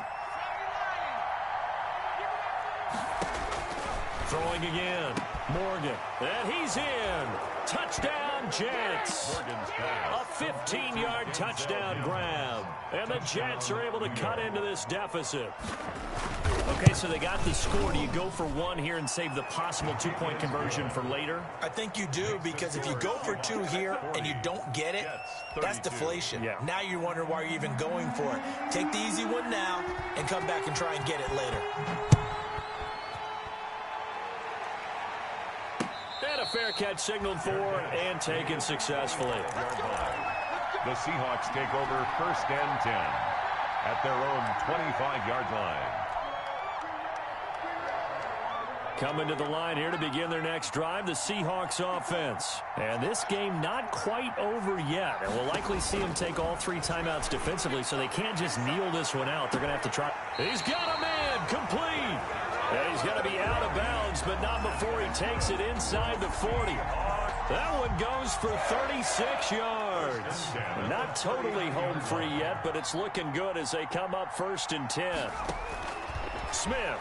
Throwing again. Morgan. And he's in. Touchdown, Jets. A 15-yard touchdown grab. And the Jets are able to cut into this deficit. Okay, so they got the score. Do you go for 1 here and save the possible 2-point conversion for later? I think you do, because if you go for 2 here and you don't get it, that's deflation. Yeah. Now you're wondering why you're even going for it. Take the easy one now and come back and try and get it later. And a fair catch signaled for and taken successfully. The Seahawks take over 1st and 10 at their own 25-yard line. Coming to the line here to begin their next drive, the Seahawks offense. And this game not quite over yet. And we'll likely see them take all 3 timeouts defensively, so they can't just kneel this one out. They're going to have to try. He's got a man, complete. And he's going to be out of bounds, but not before he takes it inside the 40. That one goes for 36 yards. Not totally home free yet, but it's looking good as they come up 1st and 10. Smith.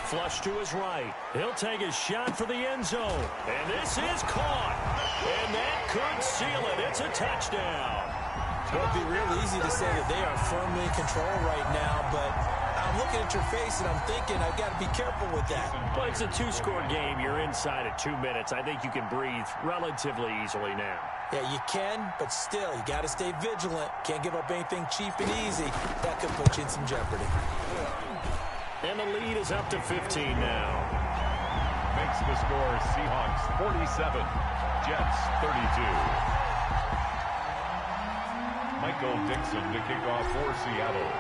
Flush to his right. He'll take a shot for the end zone. And this is caught. And that could seal it. It's a touchdown. Well, it'd be real easy to say that they are firmly in control right now, but I'm looking at your face and I'm thinking I've got to be careful with that. Well, it's a 2-score game. You're inside at 2 minutes. I think you can breathe relatively easily now. Yeah, you can, but still, you got to stay vigilant. Can't give up anything cheap and easy. That could put you in some jeopardy. And the lead is up to 15 now. Makes the score Seahawks 47, Jets 32. Michael Dixon to kick off for Seattle.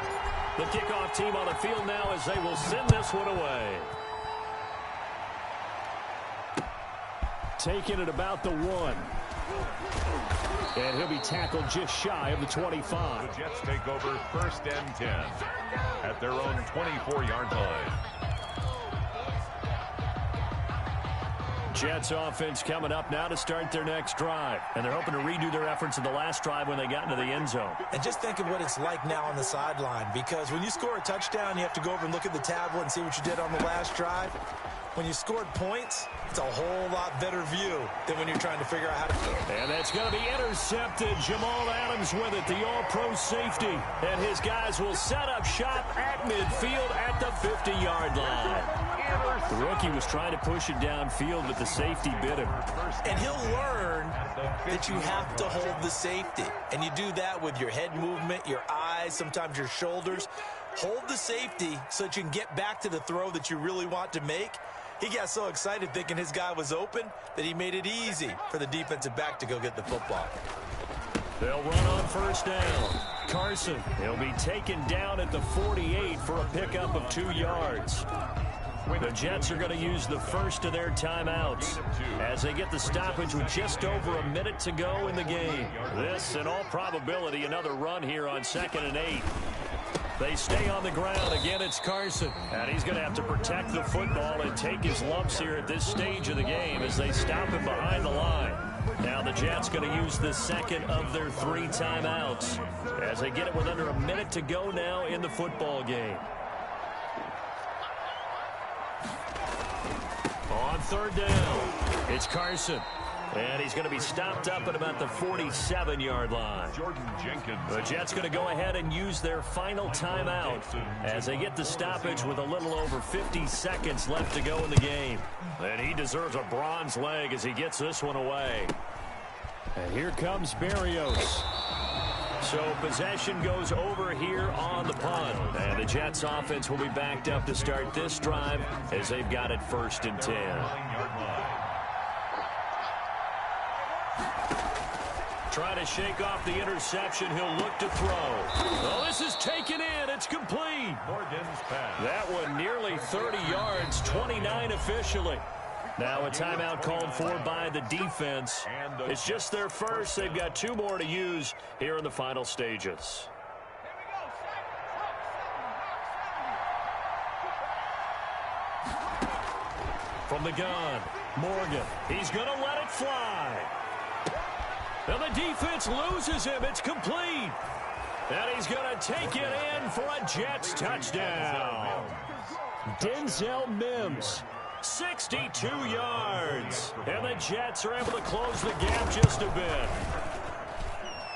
The kickoff team on the field now as they will send this one away. Taking it about the 1. And he'll be tackled just shy of the 25. The Jets take over 1st and 10 at their own 24-yard line. Jets offense coming up now to start their next drive. And they're hoping to redo their efforts in the last drive when they got into the end zone. And just think of what it's like now on the sideline, because when you score a touchdown, you have to go over and look at the tablet and see what you did on the last drive. when you scored points, it's a whole lot better view than when you're trying to figure out how to... And that's going to be intercepted. Jamal Adams with it, the all-pro safety. And his guys will set up shop at midfield at the 50-yard line. The rookie was trying to push it downfield, but the safety bit him. And he'll learn that you have to hold the safety. And you do that with your head movement, your eyes, sometimes your shoulders. Hold the safety so that you can get back to the throw that you really want to make. He got so excited thinking his guy was open that he made it easy for the defensive back to go get the football. They'll run on first down. Carson, he'll be taken down at the 48 for a pickup of 2 yards. The Jets are going to use the first of their timeouts as they get the stoppage with just over a minute to go in the game. This, in all probability, another run here on 2nd and 8. They stay on the ground. Again, it's Carson. And he's going to have to protect the football and take his lumps here at this stage of the game as they stop him behind the line. Now the Jets going to use the second of their 3 timeouts as they get it with under a minute to go now in the football game. On third down, it's Carson. And he's going to be stopped up at about the 47-yard line. The Jets going to go ahead and use their final timeout as they get the stoppage with a little over 50 seconds left to go in the game. And he deserves a bronze leg as he gets this one away. And here comes Berrios. So possession goes over here on the punt. And the Jets offense will be backed up to start this drive as they've got it 1st and 10. Trying to shake off the interception. He'll look to throw. Oh, this is taken in. It's complete. That one nearly 30 yards, 29 officially. Now a timeout called for by the defense. It's just their first. They've got 2 more to use here in the final stages. From the gun, Morgan. He's going to let it fly. And the defense loses him. It's complete. And he's going to take it in for a Jets touchdown. Denzel Mims, 62 yards. And the Jets are able to close the gap just a bit.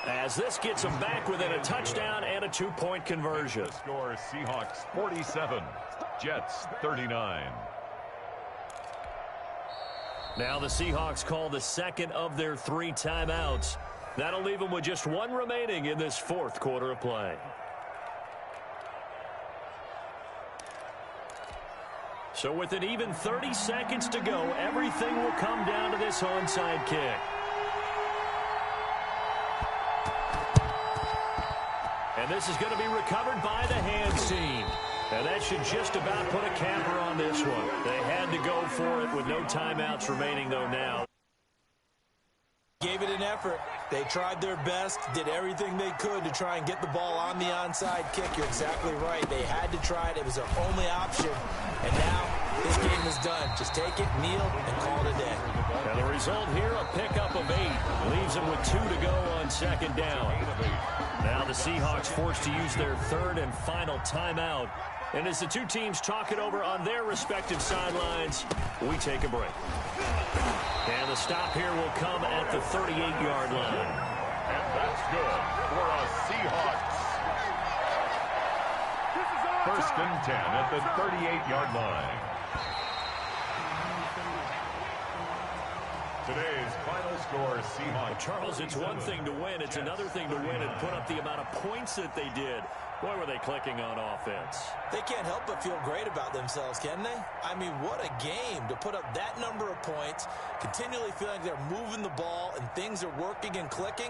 As this gets them back within a touchdown and a 2-point conversion. The score, Seahawks 47, Jets 39. Now the Seahawks call the second of their 3 timeouts. That'll leave them with just 1 remaining in this 4th quarter of play. So with an even 30 seconds to go, everything will come down to this onside kick. And this is going to be recovered by the hands team. And that should just about put a capper on this one. They had to go for it with no timeouts remaining, though, now. Gave it an effort. They tried their best, did everything they could to try and get the ball on the onside kick. You're exactly right. They had to try it. It was their only option. And now this game is done. Just take it, kneel, and call it a day. And the result here, a pickup of 8. Leaves them with 2 to go on 2nd down. Now the Seahawks forced to use their 3rd and final timeout. And as the 2 teams talk it over on their respective sidelines, we take a break. And the stop here will come at the 38-yard line. And that's good for a Seahawks. 1st and 10 at the 38-yard line. Today's final score, Seahawks. Charles, it's one thing to win. It's another thing to win and put up the amount of points that they did. Boy, were they clicking on offense. They can't help but feel great about themselves, can they? I mean, what a game to put up that number of points, continually feeling like they're moving the ball and things are working and clicking.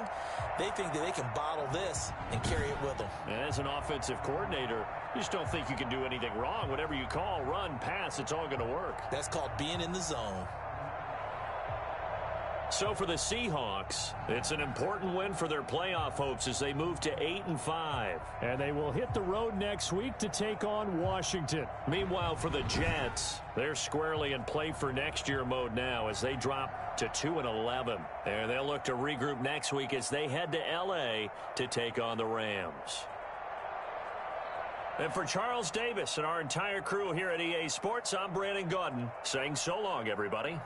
They think that they can bottle this and carry it with them. And as an offensive coordinator, you just don't think you can do anything wrong. Whatever you call, run, pass, it's all going to work. That's called being in the zone. So for the Seahawks, it's an important win for their playoff hopes as they move to 8-5. And they will hit the road next week to take on Washington. Meanwhile, for the Jets, they're squarely in play for next year mode now as they drop to 2-11. And they'll look to regroup next week as they head to L.A. to take on the Rams. And for Charles Davis and our entire crew here at EA Sports, I'm Brandon Gaudin saying so long, everybody.